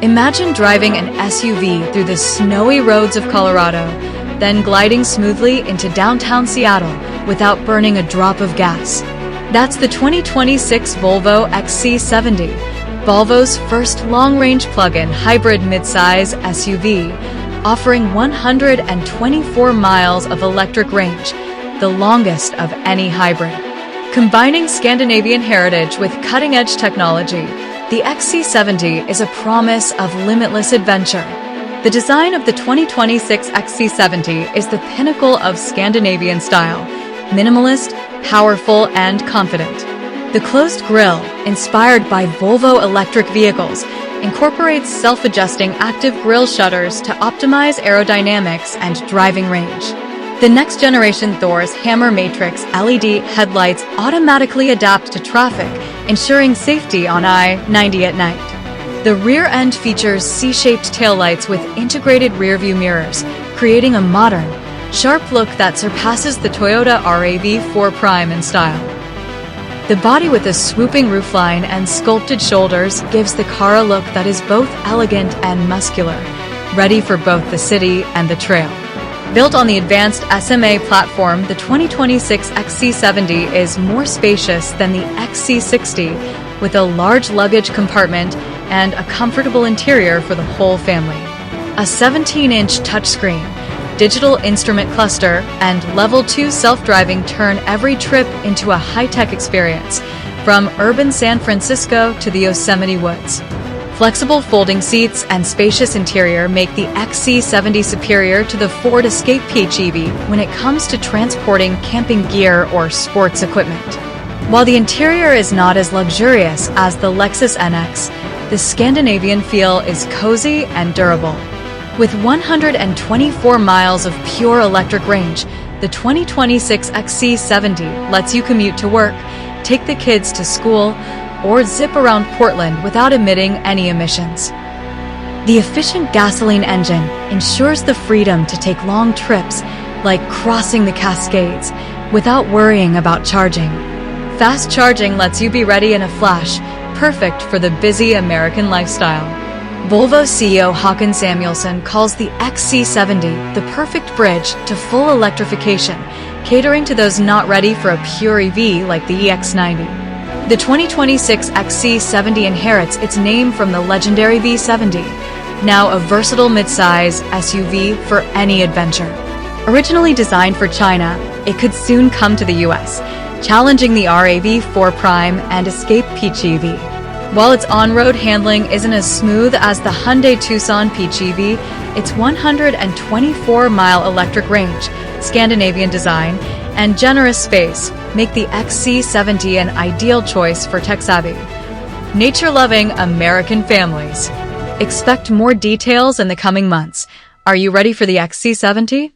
Imagine driving an SUV through the snowy roads of Colorado, then gliding smoothly into downtown Seattle without burning a drop of gas. That's the 2026 Volvo XC70, Volvo's first long-range plug-in hybrid midsize SUV, offering 124 miles of electric range, the longest of any hybrid. Combining Scandinavian heritage with cutting-edge technology, the XC70 is a promise of limitless adventure. The design of the 2026 XC70 is the pinnacle of Scandinavian style, minimalist, powerful, and confident. The closed grille, inspired by Volvo electric vehicles, incorporates self-adjusting active grille shutters to optimize aerodynamics and driving range. The next-generation Thor's Hammer Matrix LED headlights automatically adapt to traffic, ensuring safety on I-90 at night. The rear end features C-shaped taillights with integrated rearview mirrors, creating a modern, sharp look that surpasses the Toyota RAV4 Prime in style. The body with a swooping roofline and sculpted shoulders gives the car a look that is both elegant and muscular, ready for both the city and the trail. Built on the advanced SMA platform, the 2026 XC70 is more spacious than the XC60, with a large luggage compartment and a comfortable interior for the whole family. A 17-inch touchscreen, digital instrument cluster, and Level 2 self-driving turn every trip into a high-tech experience, from urban San Francisco to the Yosemite woods. Flexible folding seats and spacious interior make the XC70 superior to the Ford Escape PHEV when it comes to transporting camping gear or sports equipment. While the interior is not as luxurious as the Lexus NX, the Scandinavian feel is cozy and durable. With 124 miles of pure electric range, the 2026 XC70 lets you commute to work, take the kids to school, or zip around Portland without emitting any emissions. The efficient gasoline engine ensures the freedom to take long trips, like crossing the Cascades, without worrying about charging. Fast charging lets you be ready in a flash, perfect for the busy American lifestyle. Volvo CEO Håkan Samuelsson calls the XC70 the perfect bridge to full electrification, catering to those not ready for a pure EV like the EX90. The 2026 XC70 inherits its name from the legendary V70, now a versatile midsize SUV for any adventure. Originally designed for China, it could soon come to the US, challenging the RAV4 Prime and Escape PHEV. While its on-road handling isn't as smooth as the Hyundai Tucson PHEV, its 124-mile electric range, Scandinavian design, and generous space make the XC70 an ideal choice for tech-savvy, nature-loving American families. Expect more details in the coming months. Are you ready for the XC70?